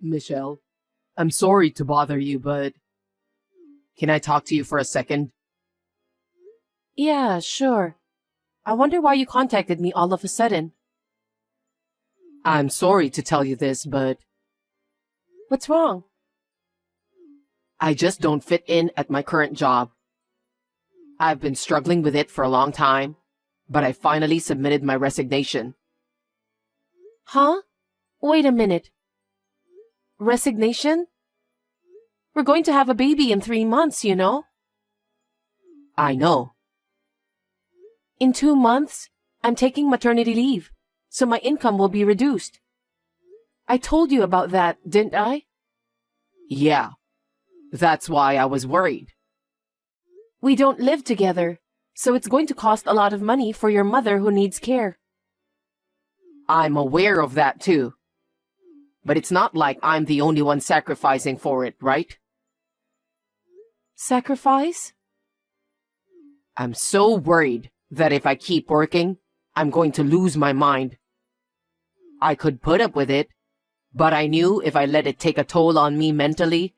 Michelle, I'm sorry to bother you, but can I talk to you for a second? Yeah, sure. I wonder why you contacted me all of a sudden. I'm sorry to tell you this, but What's wrong? I just don't fit in at my current job. I've been struggling with it for a long time, but I finally submitted my resignation. Huh? Wait a minute. Resignation? We're going to have a baby in 3 months, you know? I know. In 2 months, I'm taking maternity leave, so my income will be reduced. I told you about that, didn't I? Yeah, that's why I was worried. We don't live together, so it's going to cost a lot of money for your mother who needs care. I'm aware of that too. But it's not like I'm the only one sacrificing for it, right? Sacrifice? I'm so worried that if I keep working, I'm going to lose my mind. I could put up with it, but I knew if I let it take a toll on me mentally,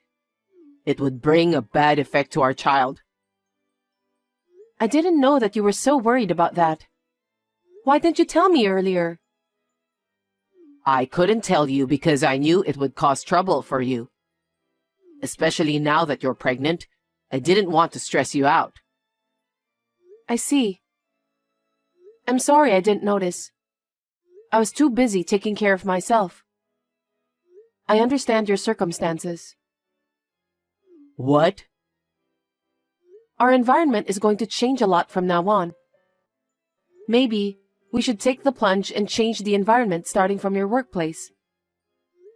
it would bring a bad effect to our child. I didn't know that you were so worried about that. Why didn't you tell me earlier? I couldn't tell you because I knew it would cause trouble for you. Especially now that you're pregnant, I didn't want to stress you out. I see. I'm sorry I didn't notice. I was too busy taking care of myself. I understand your circumstances. What? Our environment is going to change a lot from now on. Maybe we should take the plunge and change the environment starting from your workplace.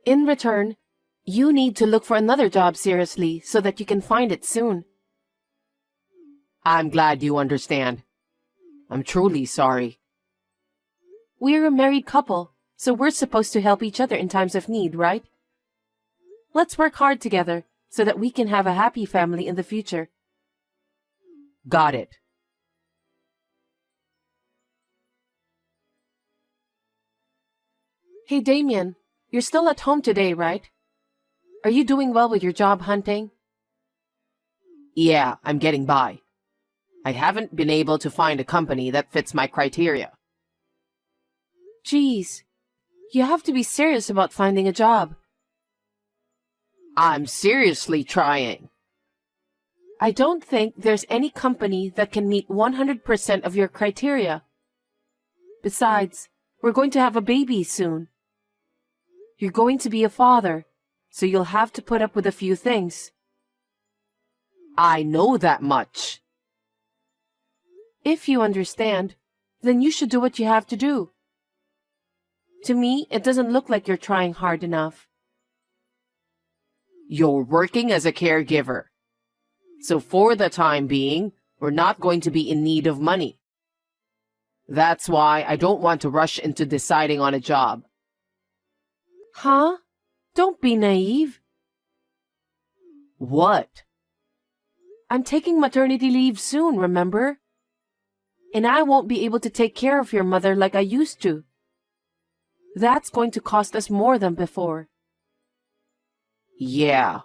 In return, you need to look for another job seriously so that you can find it soon. I'm glad you understand. I'm truly sorry. We're a married couple, so we're supposed to help each other in times of need, right? Let's work hard together so that we can have a happy family in the future. Got it. Hey Damien, you're still at home today, right? Are you doing well with your job hunting? Yeah, I'm getting by. I haven't been able to find a company that fits my criteria. Geez, you have to be serious about finding a job. I'm seriously trying. I don't think there's any company that can meet 100% of your criteria. Besides, we're going to have a baby soon. You're going to be a father, so you'll have to put up with a few things. I know that much. If you understand, then you should do what you have to do. To me, it doesn't look like you're trying hard enough. You're working as a caregiver. So for the time being, we're not going to be in need of money. That's why I don't want to rush into deciding on a job. Huh? Don't be naive. What? I'm taking maternity leave soon, remember? And I won't be able to take care of your mother like I used to. That's going to cost us more than before. Yeah.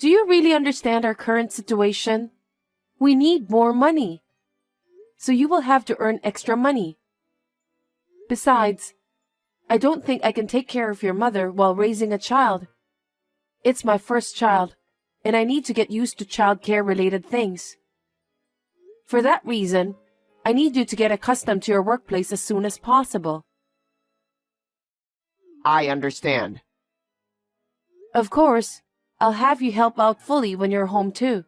Do you really understand our current situation? We need more money. So you will have to earn extra money. Besides, I don't think I can take care of your mother while raising a child. It's my first child, and I need to get used to child care related things. For that reason, I need you to get accustomed to your workplace as soon as possible. I understand. Of course, I'll have you help out fully when you're home too.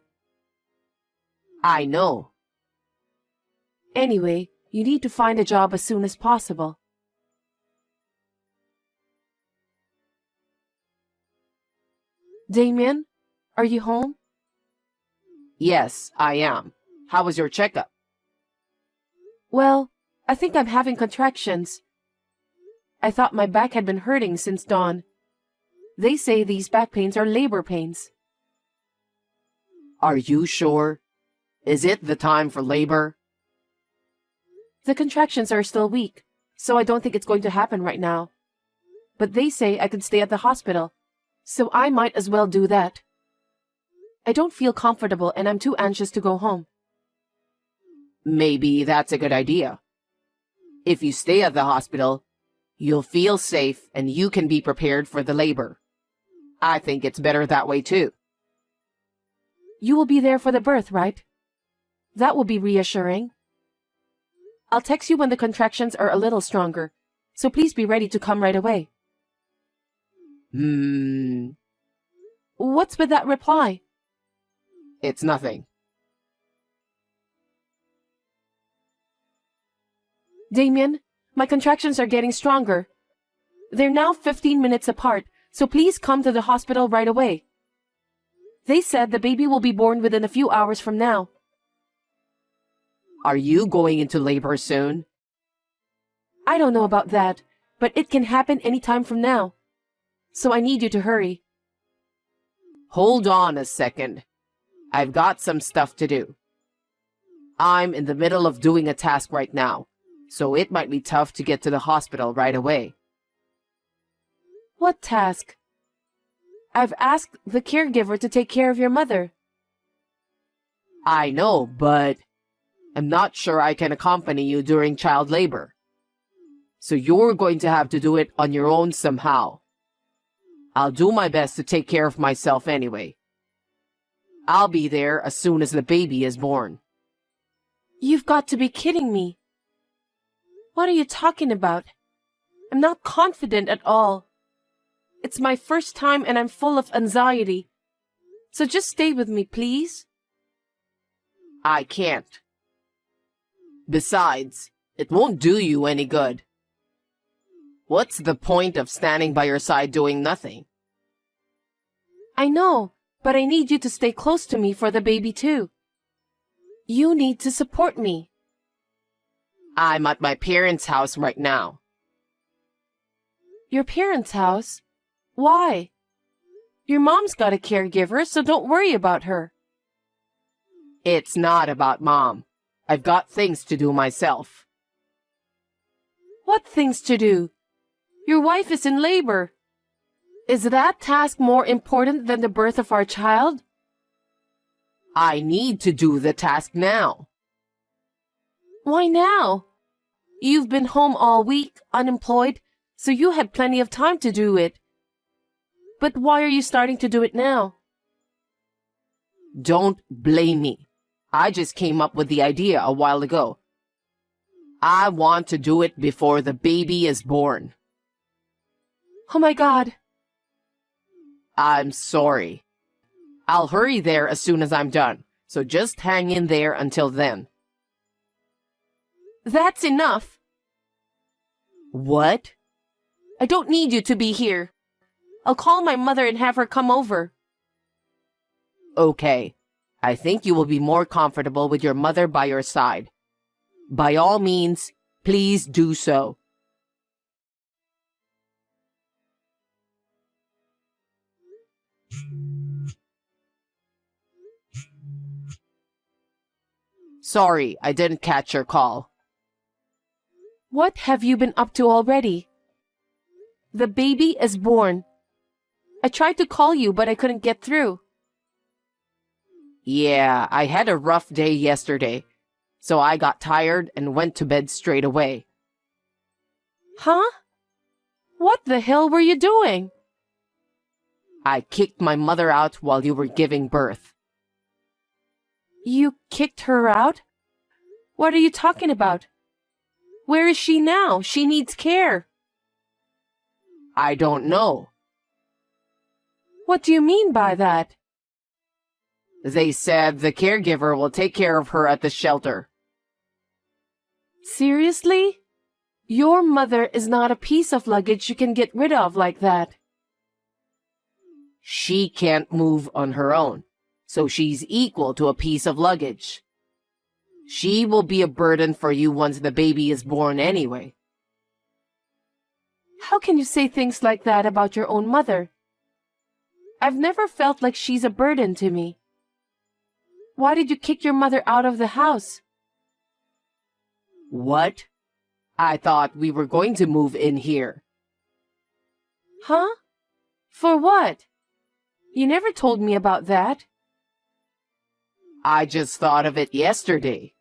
I know. Anyway, you need to find a job as soon as possible. Damien, are you home? Yes, I am. How was your checkup? Well, I think I'm having contractions. I thought my back had been hurting since dawn. They say these back pains are labor pains. Are you sure? Is it the time for labor? The contractions are still weak, so I don't think it's going to happen right now. but they say I could stay at the hospital, so I might as well do that. I don't feel comfortable and I'm too anxious to go home. Maybe that's a good idea. If you stay at the hospital, you'll feel safe and you can be prepared for the labor. I think it's better that way too. You will be there for the birth, right? That will be reassuring. I'll text you when the contractions are a little stronger, so please be ready to come right away. What's with that reply? It's nothing. Damien, my contractions are getting stronger. They're now 15 minutes apart, so please come to the hospital right away. They said the baby will be born within a few hours from now. Are you going into labor soon? I don't know about that, but it can happen any time from now. So I need you to hurry. Hold on a second. I've got some stuff to do. I'm in the middle of doing a task right now, so it might be tough to get to the hospital right away. What task? I've asked the caregiver to take care of your mother. I know, but I'm not sure I can accompany you during child labor. So you're going to have to do it on your own somehow. I'll do my best to take care of myself anyway. I'll be there as soon as the baby is born. You've got to be kidding me. What are you talking about? I'm not confident at all. It's my first time and I'm full of anxiety. So just stay with me, please. I can't. Besides, it won't do you any good. What's the point of standing by your side doing nothing? I know, but I need you to stay close to me for the baby too. You need to support me. I'm at my parents' house right now. Your parents' house? Why? Your mom's got a caregiver, so don't worry about her. It's not about Mom. I've got things to do myself. What things to do? Your wife is in labor. Is that task more important than the birth of our child? I need to do the task now. Why now? You've been home all week, unemployed, so you had plenty of time to do it. But why are you starting to do it now? Don't blame me. I just came up with the idea a while ago. I want to do it before the baby is born. Oh my God. I'm sorry. I'll hurry there as soon as I'm done, so just hang in there until then. That's enough. What? I don't need you to be here. I'll call my mother and have her come over. Okay. I think you will be more comfortable with your mother by your side. By all means, please do so. Sorry, I didn't catch your call. What have you been up to already? The baby is born. I tried to call you, but I couldn't get through. Yeah, I had a rough day yesterday, so I got tired and went to bed straight away. Huh? What the hell were you doing? I kicked my mother out while you were giving birth. You kicked her out? What are you talking about? Where is she now? She needs care. I don't know. What do you mean by that? They said the caregiver will take care of her at the shelter. Seriously? Your mother is not a piece of luggage you can get rid of like that. She can't move on her own, so she's equal to a piece of luggage. She will be a burden for you once the baby is born anyway. How can you say things like that about your own mother? I've never felt like she's a burden to me. Why did you kick your mother out of the house? What? I thought we were going to move in here. Huh? For what? You never told me about that. I just thought of it yesterday.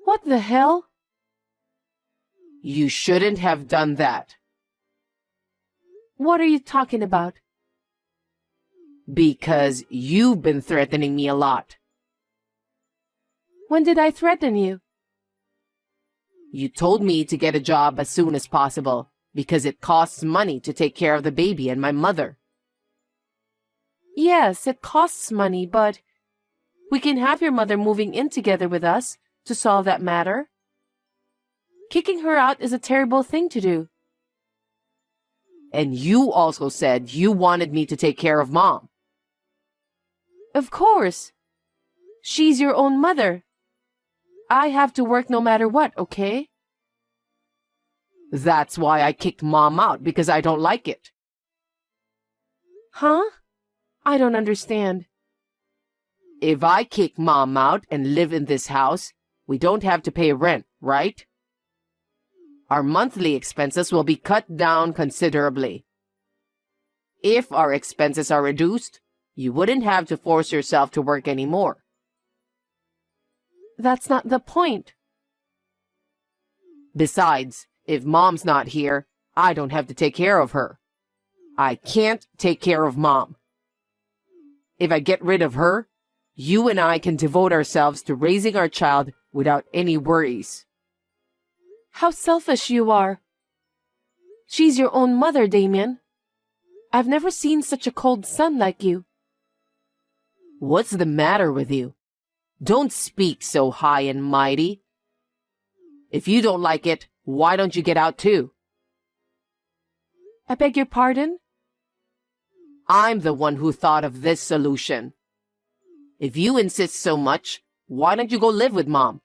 What the hell? You shouldn't have done that. What are you talking about? Because you've been threatening me a lot. When did I threaten you? You told me to get a job as soon as possible because it costs money to take care of the baby and my mother. Yes, it costs money, but we can have your mother moving in together with us to solve that matter. Kicking her out is a terrible thing to do. And you also said you wanted me to take care of Mom. Of course. She's your own mother. I have to work no matter what, okay? That's why I kicked Mom out, because I don't like it. Huh? I don't understand. If I kick Mom out and live in this house, we don't have to pay rent, right? Our monthly expenses will be cut down considerably. If our expenses are reduced, you wouldn't have to force yourself to work anymore. That's not the point. Besides, if Mom's not here, I don't have to take care of her. I can't take care of Mom. If I get rid of her, you and I can devote ourselves to raising our child without any worries. How selfish you are. She's your own mother, Damien. I've never seen such a cold son like you. What's the matter with you? Don't speak so high and mighty. If you don't like it, why don't you get out too? I beg your pardon? I'm the one who thought of this solution. If you insist so much, why don't you go live with Mom?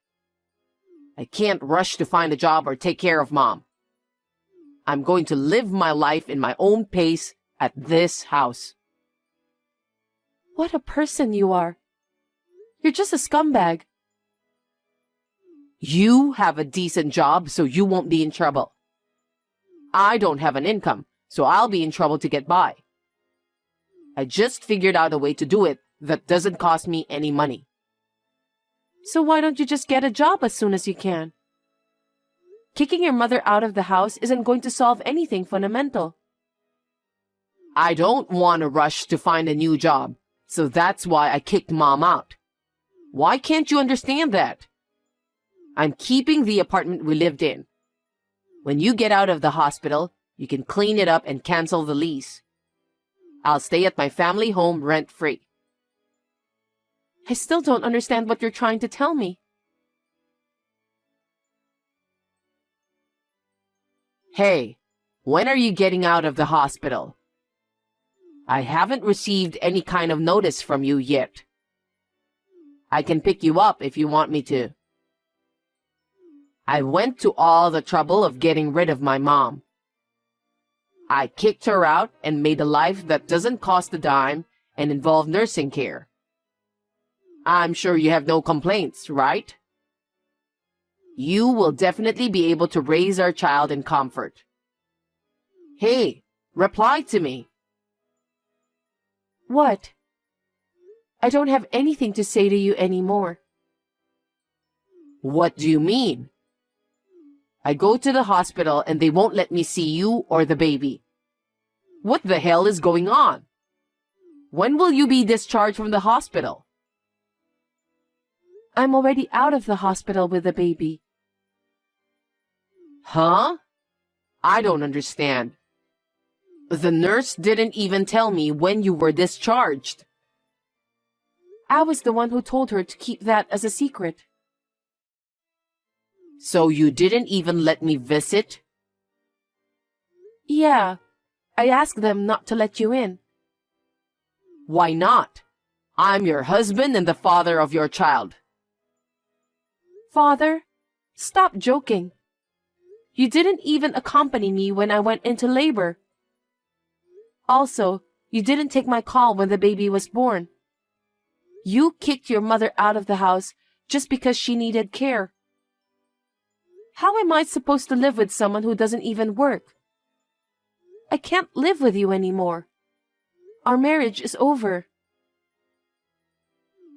I can't rush to find a job or take care of Mom. I'm going to live my life in my own pace at this house. What a person you are. You're just a scumbag. You have a decent job, so you won't be in trouble. I don't have an income, so I'll be in trouble to get by. I just figured out a way to do it that doesn't cost me any money. So why don't you just get a job as soon as you can? Kicking your mother out of the house isn't going to solve anything fundamental. I don't want to rush to find a new job, so that's why I kicked Mom out. Why can't you understand that? I'm keeping the apartment we lived in. When you get out of the hospital, you can clean it up and cancel the lease. I'll stay at my family home rent-free. I still don't understand what you're trying to tell me. Hey, when are you getting out of the hospital? I haven't received any kind of notice from you yet. I can pick you up if you want me to. I went to all the trouble of getting rid of my mom. I kicked her out and made a life that doesn't cost a dime and involve nursing care. I'm sure you have no complaints, right? You will definitely be able to raise our child in comfort. Hey, reply to me. What? I don't have anything to say to you anymore. What do you mean? I go to the hospital and they won't let me see you or the baby. What the hell is going on? When will you be discharged from the hospital? I'm already out of the hospital with the baby. Huh? I don't understand. The nurse didn't even tell me when you were discharged. I was the one who told her to keep that as a secret. So you didn't even let me visit? Yeah, I asked them not to let you in. Why not? I'm your husband and the father of your child. Father, stop joking. You didn't even accompany me when I went into labor. Also, you didn't take my call when the baby was born. You kicked your mother out of the house just because she needed care. How am I supposed to live with someone who doesn't even work? I can't live with you anymore. Our marriage is over.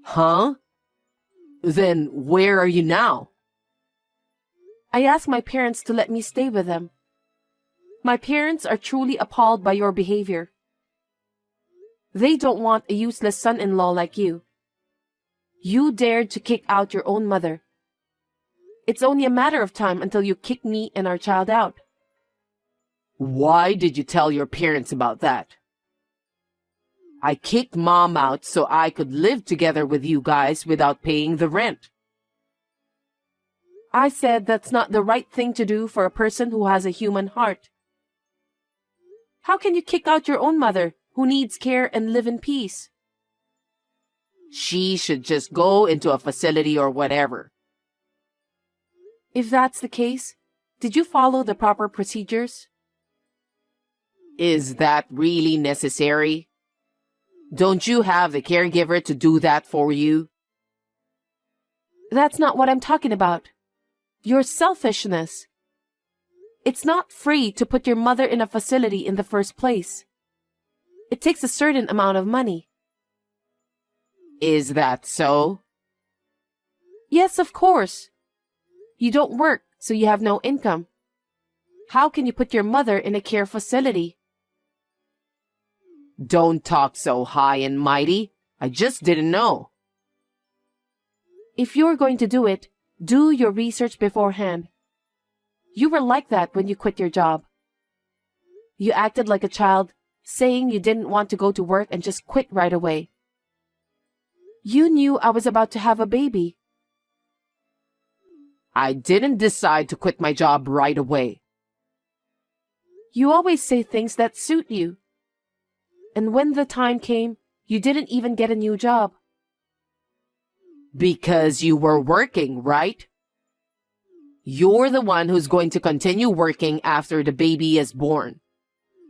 Huh? Then where are you now? I asked my parents to let me stay with them. My parents are truly appalled by your behavior. They don't want a useless son-in-law like you. You dared to kick out your own mother. It's only a matter of time until you kick me and our child out. Why did you tell your parents about that? I kicked Mom out so I could live together with you guys without paying the rent. I said that's not the right thing to do for a person who has a human heart. How can you kick out your own mother who needs care and live in peace? She should just go into a facility or whatever. If that's the case, did you follow the proper procedures? Is that really necessary? Don't you have the caregiver to do that for you? That's not what I'm talking about. Your selfishness. It's not free to put your mother in a facility in the first place. It takes a certain amount of money. Is that so? Yes, of course. You don't work, so you have no income. How can you put your mother in a care facility? Don't talk so high and mighty. I just didn't know. If you're going to do it, do your research beforehand. You were like that when you quit your job. You acted like a child, saying you didn't want to go to work and just quit right away. You knew I was about to have a baby. I didn't decide to quit my job right away. You always say things that suit you. And when the time came, you didn't even get a new job. Because you were working, right? You're the one who's going to continue working after the baby is born.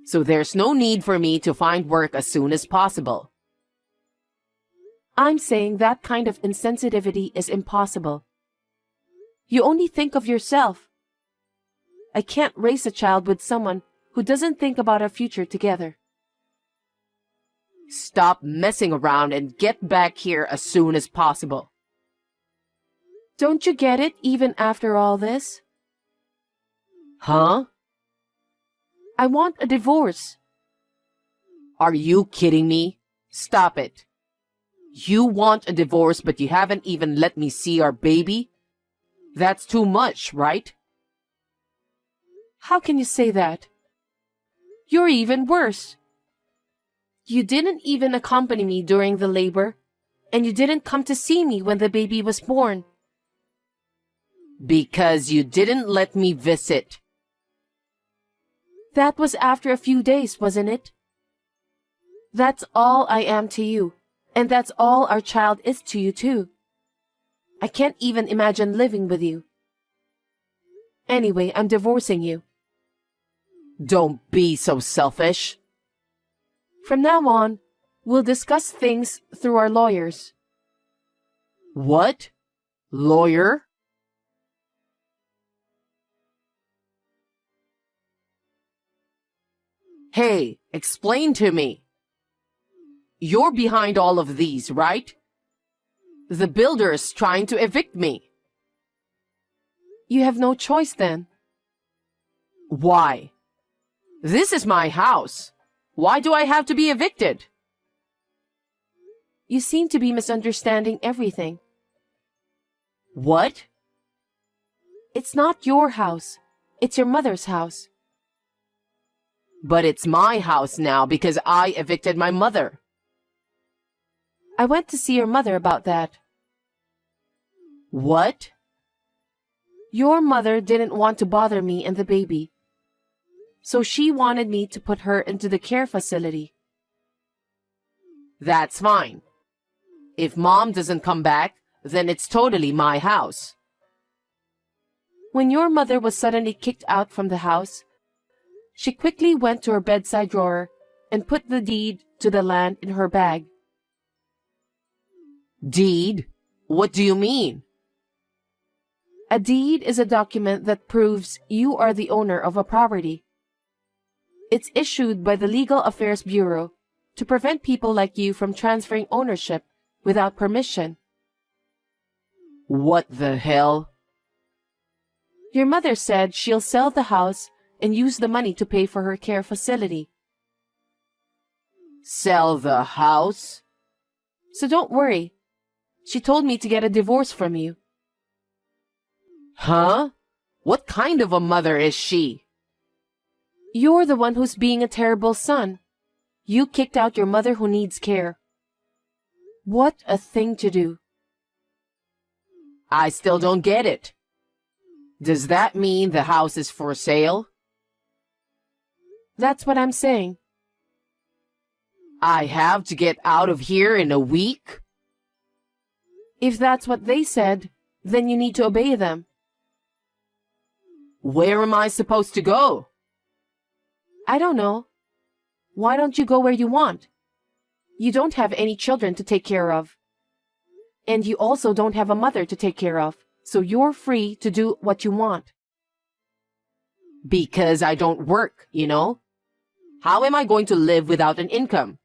So there's no need for me to find work as soon as possible. I'm saying that kind of insensitivity is impossible. You only think of yourself. I can't raise a child with someone who doesn't think about our future together. Stop messing around and get back here as soon as possible. Don't you get it even after all this? Huh? I want a divorce. Are you kidding me? Stop it. You want a divorce, but you haven't even let me see our baby? That's too much, right? How can you say that? You're even worse. You didn't even accompany me during the labor, and you didn't come to see me when the baby was born. Because you didn't let me visit. That was after a few days, wasn't it? That's all I am to you, and that's all our child is to you too. I can't even imagine living with you. Anyway, I'm divorcing you. Don't be so selfish. From now on, we'll discuss things through our lawyers. What? Lawyer? Hey, explain to me. You're behind all of these, right? The builder's trying to evict me. You have no choice then. Why? This is my house. Why do I have to be evicted? You seem to be misunderstanding everything. What? It's not your house. It's your mother's house. But it's my house now because I evicted my mother. I went to see your mother about that. What? Your mother didn't want to bother me and the baby, so she wanted me to put her into the care facility. That's fine. If Mom doesn't come back, then it's totally my house. When your mother was suddenly kicked out from the house, she quickly went to her bedside drawer and put the deed to the land in her bag. Deed? What do you mean? A deed is a document that proves you are the owner of a property. It's issued by the Legal Affairs Bureau to prevent people like you from transferring ownership without permission. What the hell? Your mother said she'll sell the house and use the money to pay for her care facility. Sell the house? So don't worry. She told me to get a divorce from you. Huh? What kind of a mother is she? You're the one who's being a terrible son. You kicked out your mother who needs care. What a thing to do. I still don't get it. Does that mean the house is for sale? That's what I'm saying. I have to get out of here in a week? If that's what they said, then you need to obey them. Where am I supposed to go? I don't know. Why don't you go where you want? You don't have any children to take care of. And you also don't have a mother to take care of, so you're free to do what you want. Because I don't work, you know? How am I going to live without an income?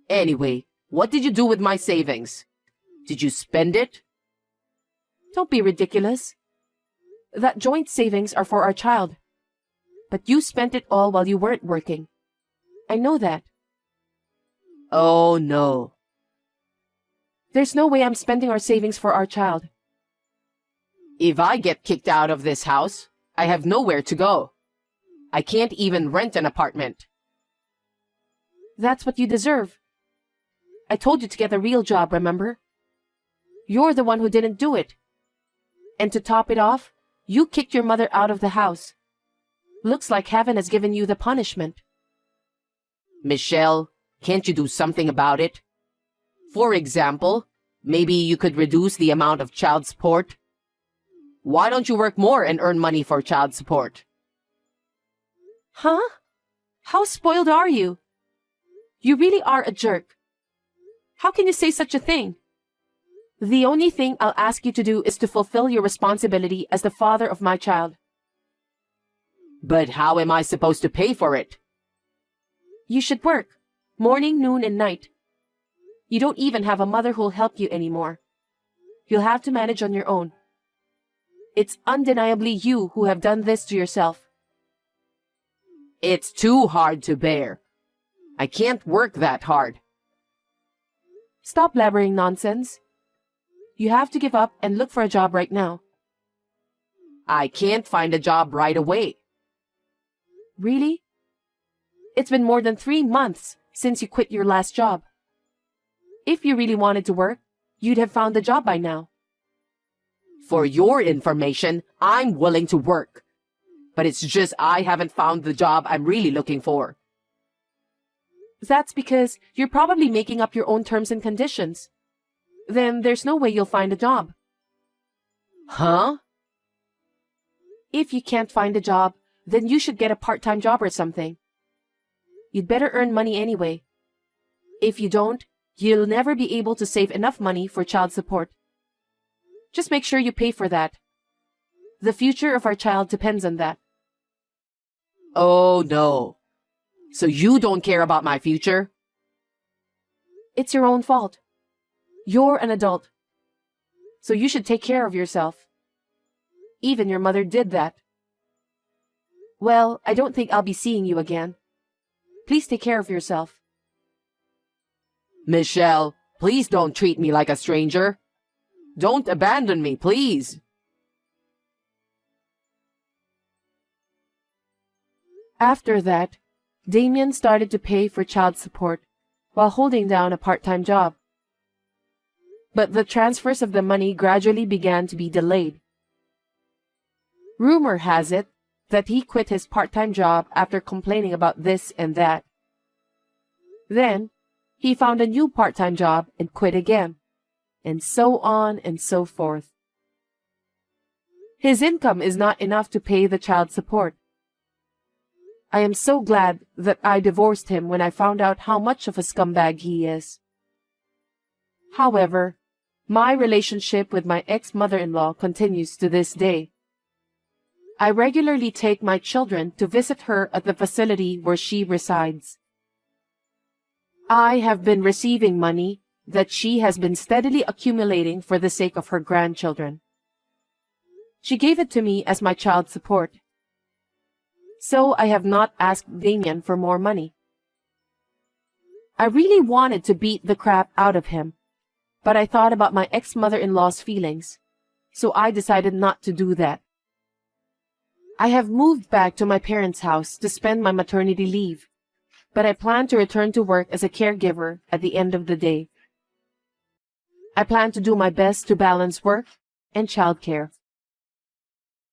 Anyway, what did you do with my savings? Did you spend it? Don't be ridiculous. That joint savings are for our child. But you spent it all while you weren't working. I know that. Oh no. There's no way I'm spending our savings for our child. If I get kicked out of this house, I have nowhere to go. I can't even rent an apartment. That's what you deserve. I told you to get a real job, remember? You're the one who didn't do it. And to top it off, you kicked your mother out of the house. Looks like heaven has given you the punishment. Michelle, can't you do something about it? For example, maybe you could reduce the amount of child support. Why don't you work more and earn money for child support? Huh? How spoiled are you? You really are a jerk. How can you say such a thing? The only thing I'll ask you to do is to fulfill your responsibility as the father of my child. But how am I supposed to pay for it? You should work, morning, noon, and night. You don't even have a mother who'll help you anymore. You'll have to manage on your own. It's undeniably you who have done this to yourself. It's too hard to bear. I can't work that hard. Stop blabbering nonsense. You have to give up and look for a job right now. I can't find a job right away. Really? It's been more than 3 months since you quit your last job. If you really wanted to work, you'd have found a job by now. For your information, I'm willing to work. But it's just I haven't found the job I'm really looking for. That's because you're probably making up your own terms and conditions. Then there's no way you'll find a job. Huh? If you can't find a job, then you should get a part-time job or something. You'd better earn money anyway. If you don't, you'll never be able to save enough money for child support. Just make sure you pay for that. The future of our child depends on that. Oh no. So you don't care about my future? It's your own fault. You're an adult. So you should take care of yourself. Even your mother did that. Well, I don't think I'll be seeing you again. Please take care of yourself. Michelle, please don't treat me like a stranger. Don't abandon me, please. After that, Damien started to pay for child support while holding down a part-time job. But the transfers of the money gradually began to be delayed. Rumor has it that he quit his part-time job after complaining about this and that. Then, he found a new part-time job and quit again, and so on and so forth. His income is not enough to pay the child support. I am so glad that I divorced him when I found out how much of a scumbag he is. However, my relationship with my ex-mother-in-law continues to this day. I regularly take my children to visit her at the facility where she resides. I have been receiving money that she has been steadily accumulating for the sake of her grandchildren. She gave it to me as my child support. So I have not asked Damien for more money. I really wanted to beat the crap out of him, but I thought about my ex-mother-in-law's feelings, so I decided not to do that. I have moved back to my parents' house to spend my maternity leave, but I plan to return to work as a caregiver at the end of the day. I plan to do my best to balance work and childcare.